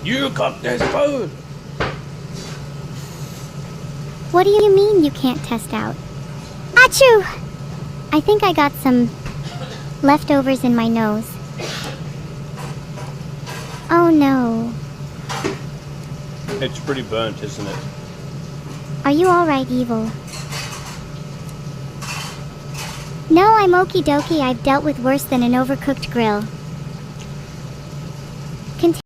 You cook this food. What do you mean you can't test out? Achoo! I think I got some leftovers in my nose. Oh no. It's pretty burnt, isn't it? Are you alright, Evil? No, I'm okie dokie. I've dealt with worse than an overcooked grill.